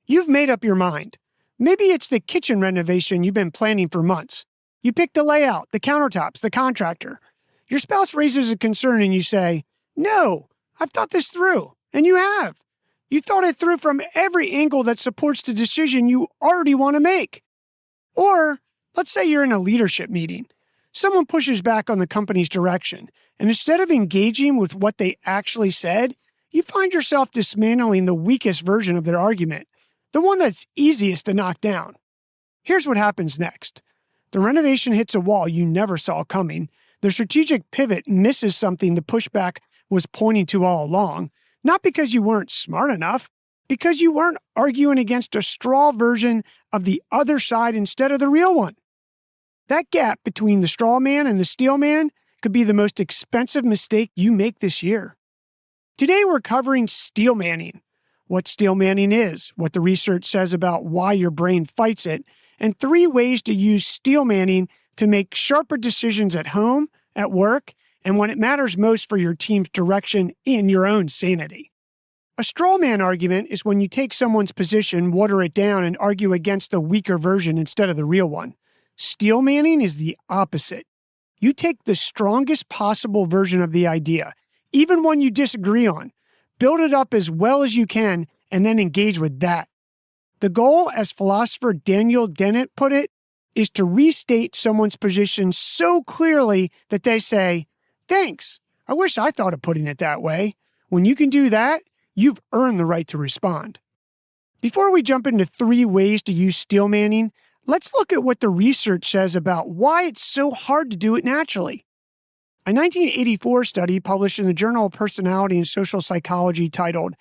You've made up your mind. Maybe it's the kitchen renovation you've been planning for months. You pick the layout, the countertops, the contractor. Your spouse raises a concern and you say, "No, I've thought this through." And you have. You thought it through from every angle that supports the decision you already want to make. Or, let's say you're in a leadership meeting. Someone pushes back on the company's direction, and instead of engaging with what they actually said, you find yourself dismantling the weakest version of their argument, the one that's easiest to knock down. Here's what happens next. The renovation hits a wall you never saw coming. The strategic pivot misses something the pushback was pointing to all along, not because you weren't smart enough, because you weren't arguing against a straw version of the other side instead of the real one. That gap between the straw man and the steel man could be the most expensive mistake you make this year. Today we're covering steel manning, what steel manning is, what the research says about why your brain fights it, and 3 ways to use steel manning to make sharper decisions at home, at work, and when it matters most for your team's direction and your own sanity. A straw man argument is when you take someone's position, water it down, and argue against the weaker version instead of the real one. Steel manning is the opposite. You take the strongest possible version of the idea, even one you disagree on, build it up as well as you can, and then engage with that. The goal, as philosopher Daniel Dennett put it, is to restate someone's position so clearly that they say, "Thanks, I wish I thought of putting it that way." When you can do that, you've earned the right to respond. Before we jump into 3 ways to use steel manning, let's look at what the research says about why it's so hard to do it naturally. A 1984 study published in the Journal of Personality and Social Psychology titled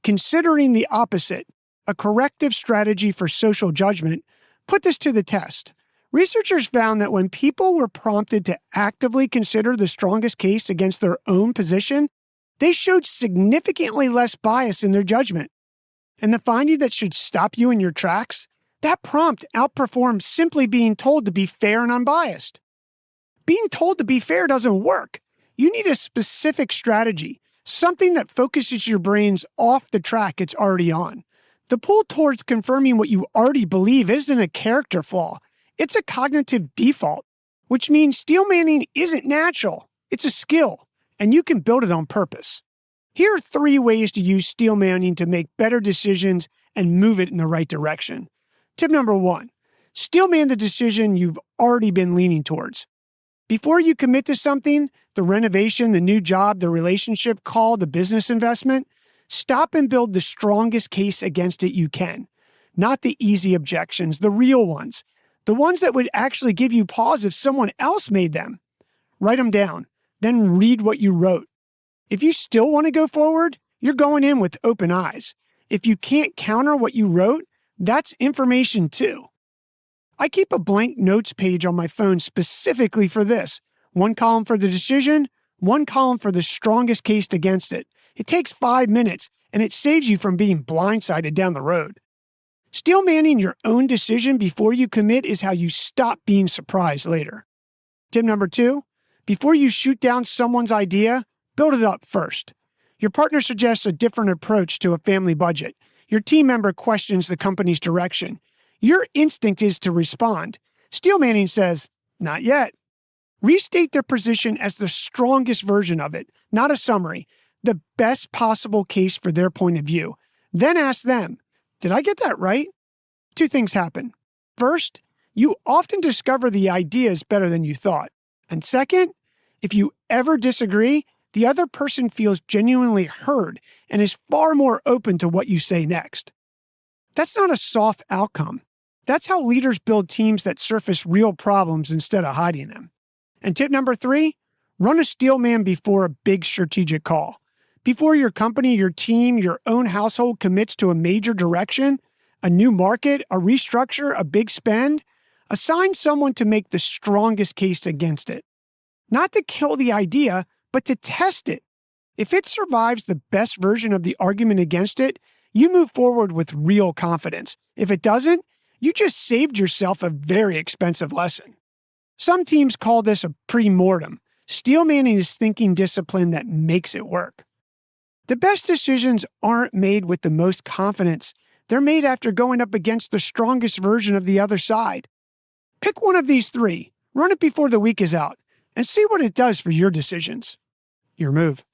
"Considering the Opposite, a Corrective Strategy for Social Judgment" put this to the test. Researchers found that when people were prompted to actively consider the strongest case against their own position, they showed significantly less bias in their judgment. And the finding that should stop you in your tracks, that prompt outperformed simply being told to be fair and unbiased. Being told to be fair doesn't work. You need a specific strategy, something that focuses your brains off the track it's already on. The pull towards confirming what you already believe isn't a character flaw. It's a cognitive default, which means steel manning isn't natural. It's a skill, and you can build it on purpose. Here are 3 ways to use steel manning to make better decisions and move it in the right direction. Tip number 1, steel man the decision you've already been leaning towards. Before you commit to something, the renovation, the new job, the relationship call, the business investment, stop and build the strongest case against it you can. Not the easy objections, the real ones. The ones that would actually give you pause if someone else made them. Write them down, then read what you wrote. If you still want to go forward, you're going in with open eyes. If you can't counter what you wrote, that's information too. I keep a blank notes page on my phone specifically for this. 1 column for the decision, 1 column for the strongest case against it. It takes 5 minutes, and it saves you from being blindsided down the road. Steel manning your own decision before you commit is how you stop being surprised later. Tip number 2, before you shoot down someone's idea, build it up first. Your partner suggests a different approach to a family budget. Your team member questions the company's direction. Your instinct is to respond. Steel manning says, "Not yet." Restate their position as the strongest version of it, not a summary, the best possible case for their point of view. Then ask them, "Did I get that right?" 2 things happen. First, you often discover the idea is better than you thought. And second, if you ever disagree, the other person feels genuinely heard and is far more open to what you say next. That's not a soft outcome. That's how leaders build teams that surface real problems instead of hiding them. And tip number 3, run a steel man before a big strategic call. Before your company, your team, your own household commits to a major direction, a new market, a restructure, a big spend, assign someone to make the strongest case against it. Not to kill the idea, but to test it. If it survives the best version of the argument against it, you move forward with real confidence. If it doesn't, you just saved yourself a very expensive lesson. Some teams call this a pre-mortem. Steel manning is thinking discipline that makes it work. The best decisions aren't made with the most confidence. They're made after going up against the strongest version of the other side. Pick one of these three, run it before the week is out, and see what it does for your decisions. Your move.